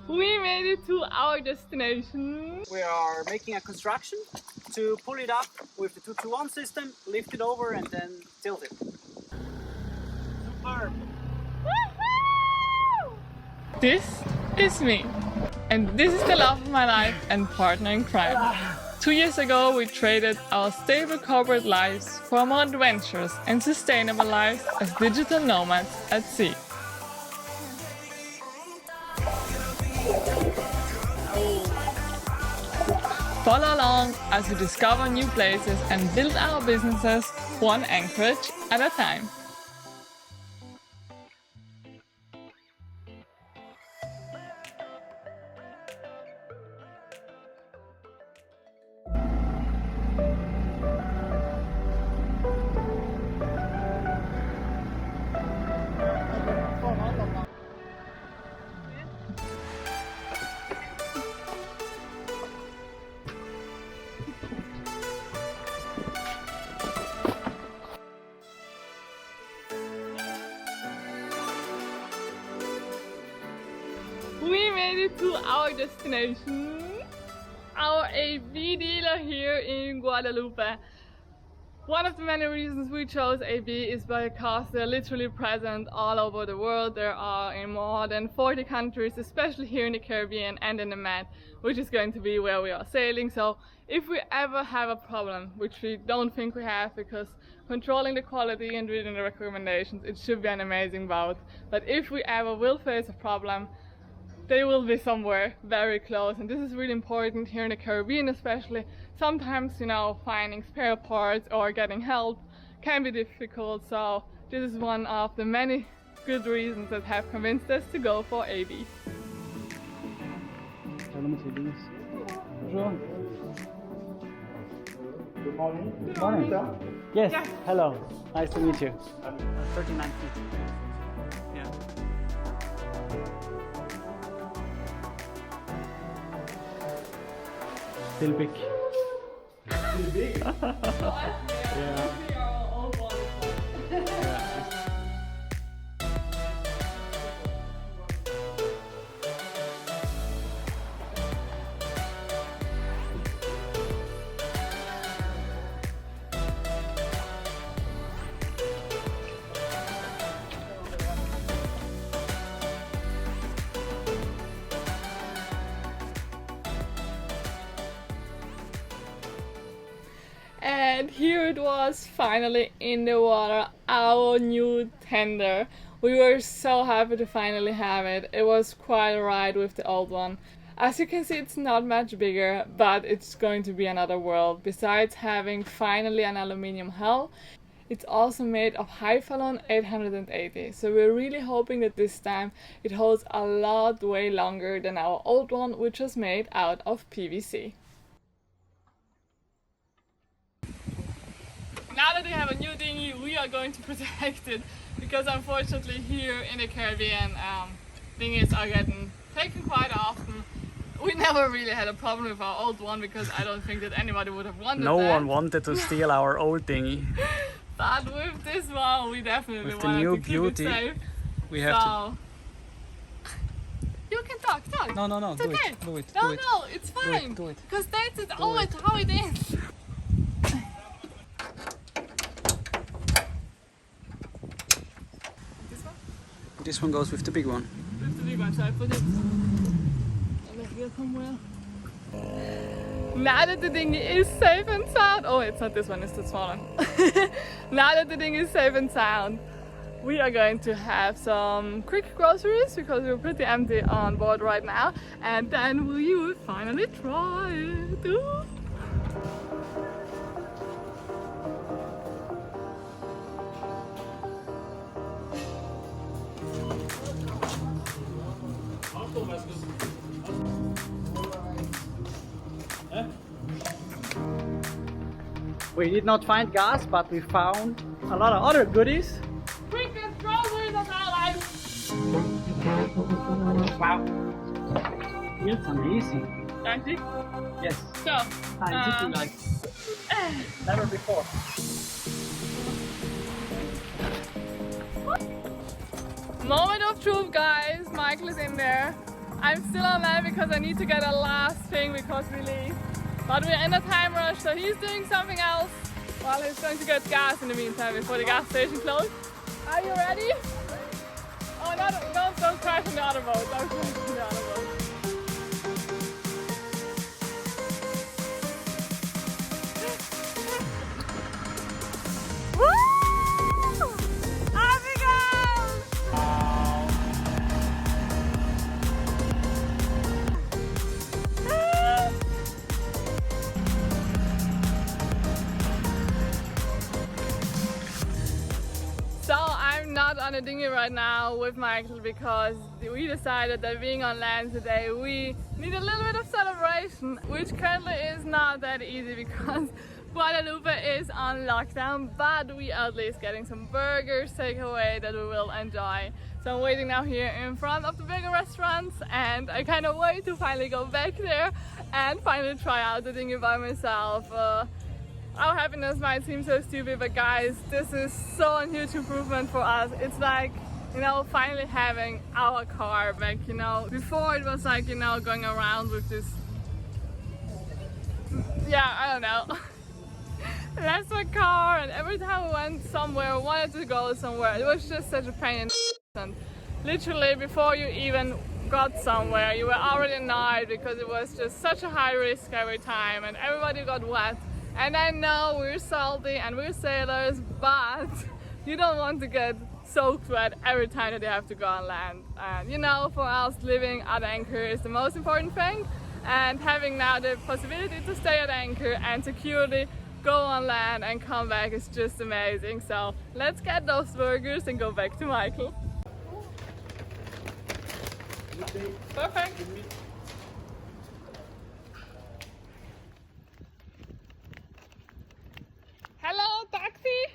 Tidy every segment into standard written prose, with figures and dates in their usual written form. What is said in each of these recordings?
We made it to our destination. We are making a construction to pull it up with the 2-to-1 system, lift it over and then tilt it. Superb! This is me. And this is the love of my life and partner in crime. 2 years ago we traded our stable corporate lives for more adventurous and sustainable lives as digital nomads at sea. Follow along as we discover new places and build our businesses one anchorage at a time. We made it to our destination, our AB dealer here in Guadalupe. One of the many reasons we chose AB is because they're literally present all over the world. There are in more than 40 countries, especially here in the Caribbean and in the Med, which is going to be where we are sailing. So if we ever have a problem, which we don't think we have because controlling the quality and reading the recommendations, it should be an amazing boat. But if we ever will face a problem, they will be somewhere very close, and this is really important here in the Caribbean especially. Sometimes, you know, finding spare parts or getting help can be difficult, so this is one of the many good reasons that have convinced us to go for AB. Good morning. Good morning. Yes. Yes. Hello. Nice to meet you. 39 feet. Yeah. Still big. Still big? Yeah. And here it was, finally in the water, our new tender. We were so happy to finally have it. It was quite a ride with the old one. As you can see, it's not much bigger, but it's going to be another world. Besides having finally an aluminium hull, it's also made of Hyphalon 880. So we're really hoping that this time it holds a lot way longer than our old one, which was made out of PVC. Now that we have a new dinghy, we are going to protect it, because unfortunately here in the Caribbean, dinghies are getting taken quite often. We never really had a problem with our old one, because I don't think that anybody would have wanted No that. one wanted to steal our old dinghy. But with this one, we definitely With the wanted new to keep beauty, it safe. we have to. You can talk. No, It's do okay. it, do it. No, do it. no, it's fine. Do it. Because that's it, always how it is. This one? This one goes with the big one. With the big one, so I put it over here somewhere. Now that the dinghy is safe and sound, oh, it's not this one, it's the small one. Now that the dinghy is safe and sound, we are going to have some quick groceries, because we're pretty empty on board right now, and then we will finally try it. Ooh. We did not find gas, but we found a lot of other goodies. Quickest groceries of our life! Wow. It's amazing. Empty? Yes. So, Scientific like never before. moment of truth, guys. Michael is in there. I'm still on land because I need to get a last thing because we leave. But we're in a time rush, so he's doing something else while he's going to get gas in the meantime before the gas station closes. Are you ready? Oh, no, don't crash in the other boat. Don't crash in the other boat. Not on a dinghy right now with Michael because we decided that being on land today we need a little bit of celebration, which currently is not that easy because Guadalupe is on lockdown, but we are at least getting some burgers takeaway that we will enjoy. So I'm waiting now here in front of the bigger restaurants and I kind of wait to finally go back there and finally try out the dinghy by myself. Our happiness might seem so stupid, but guys, this is so a huge improvement for us. It's like, you know, finally having our car back, you know. Before it was like, you know, going around with this, yeah, I don't know. That's my car, and every time we went somewhere, wanted to go somewhere, it was just such a pain. And literally before you even got somewhere, you were already annoyed because it was just such a high risk every time and everybody got wet. And I know we're salty and we're sailors, but you don't want to get soaked wet every time that you have to go on land. And you know, for us, living at anchor is the most important thing. And having now the possibility to stay at anchor and securely go on land and come back is just amazing. So let's get those burgers and go back to Michael. Perfect. Hello, taxi!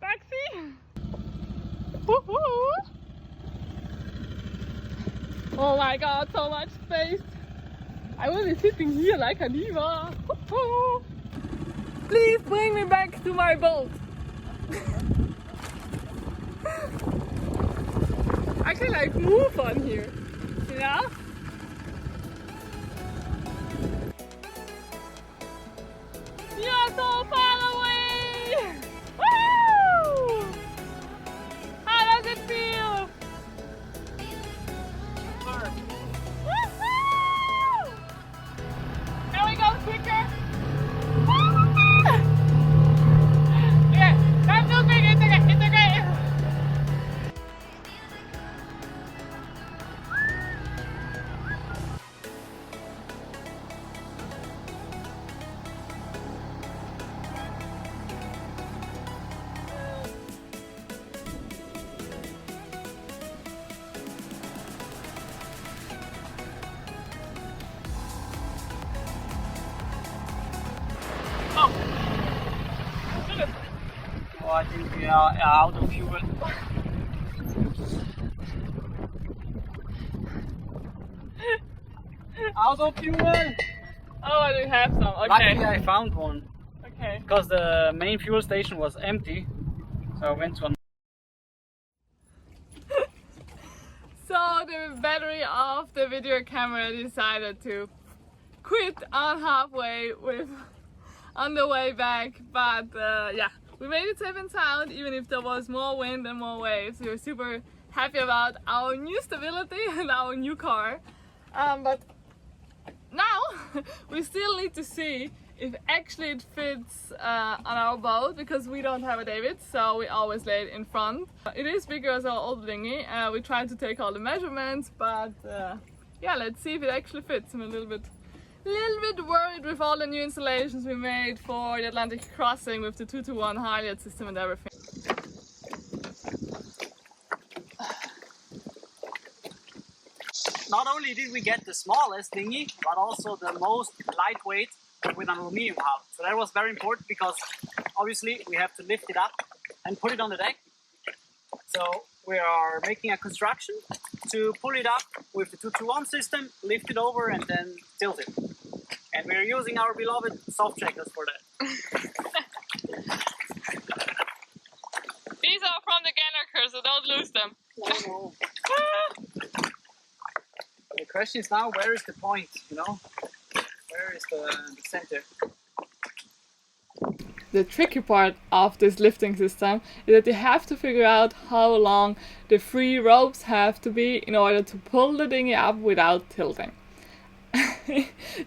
Taxi! Woohoo! Oh my god, so much space! I will be sitting here like a diva! Woohoo! Please bring me back to my boat! I can like move on here, you know? You're so far away! Woo! How does it feel? Woohoo! Can we go quicker? Yeah, that's too big. It's okay. It's okay. Oh, I think we are out of fuel. Out of fuel! Oh, I do have some. Okay. Luckily I found one. Okay. Because the main fuel station was empty. So I went to an So the battery of the video camera decided to quit on halfway with on the way back, but yeah, we made it safe and sound even if there was more wind and more waves. We were super happy about our new stability and our new car, but now we still need to see if actually it fits on our boat because we don't have a David, so we always lay it in front. It is bigger as our old dinghy. We tried to take all the measurements, but yeah, let's see if it actually fits. I'm a little bit worried with all the new installations we made for the Atlantic crossing with the 2-to-1 halyard system and everything. Not only did we get the smallest dinghy, but also the most lightweight with an aluminium hull. So that was very important because obviously we have to lift it up and put it on the deck. So we are making a construction to pull it up with the 2-to-1 system, lift it over and then tilt it. And we're using our beloved soft checkers for that. These are from the Gallagher, so don't lose them. No. question is now, where is the point, you know? Where is the center? The tricky part of this lifting system is that you have to figure out how long the 3 ropes have to be in order to pull the dinghy up without tilting.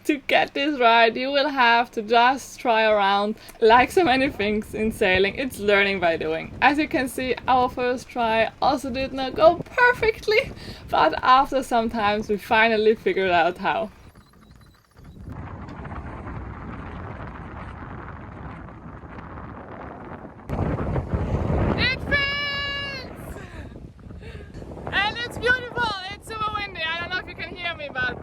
To get this right, you will have to just try around. Like so many things in sailing, it's learning by doing. As you can see, our first try also did not go perfectly, but after some time we finally figured out how. It fits! And it's beautiful! It's super windy. I don't know if you can hear me, but...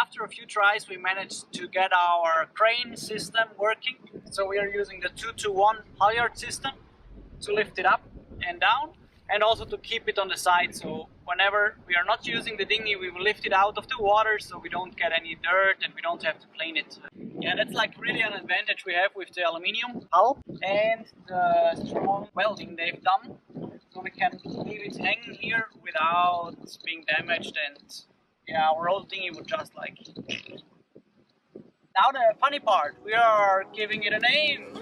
After a few tries, we managed to get our crane system working. So we are using the 2-to-1 halyard system to lift it up and down, and also to keep it on the side. So whenever we are not using the dinghy, we will lift it out of the water so we don't get any dirt and we don't have to plane it. Yeah, that's like really an advantage we have with the aluminium hull and the strong welding they've done. So we can leave it hanging here without being damaged, and yeah, our old dinghy would just like... Now the funny part, we are giving it a name.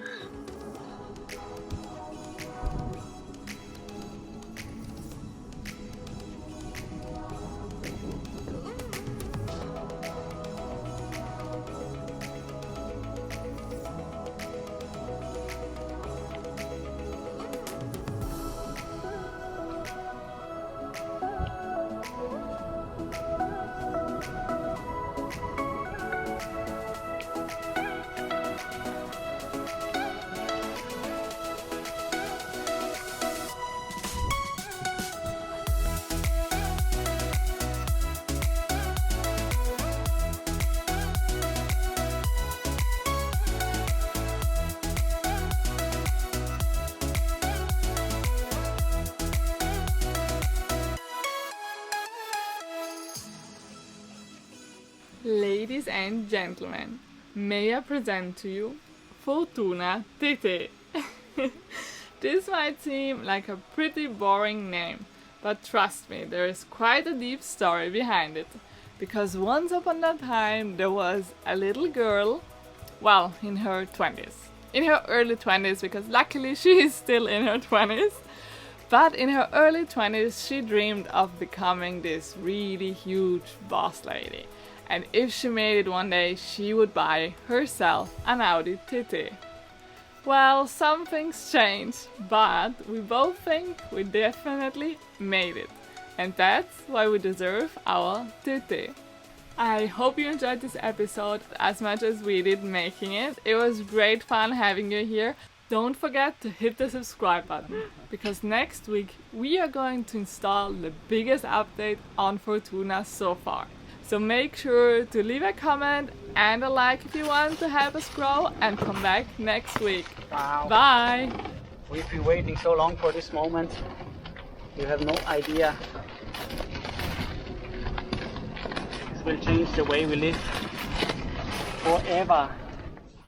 Ladies and gentlemen, may I present to you Fortuna TT. This might seem like a pretty boring name, but trust me, there is quite a deep story behind it. Because once upon a time there was a little girl, well, in her 20s. In her early 20s, because luckily she is still in her 20s. But in her early 20s she dreamed of becoming this really huge boss lady. And if she made it one day, she would buy herself an Audi TT. Well, some things changed, but we both think we definitely made it. And that's why we deserve our TT. I hope you enjoyed this episode as much as we did making it. It was great fun having you here. Don't forget to hit the subscribe button, because next week we are going to install the biggest update on Fortuna so far. So make sure to leave a comment and a like if you want to help us grow, and come back next week. Wow. Bye! We've been waiting so long for this moment. You have no idea. This will change the way we live forever.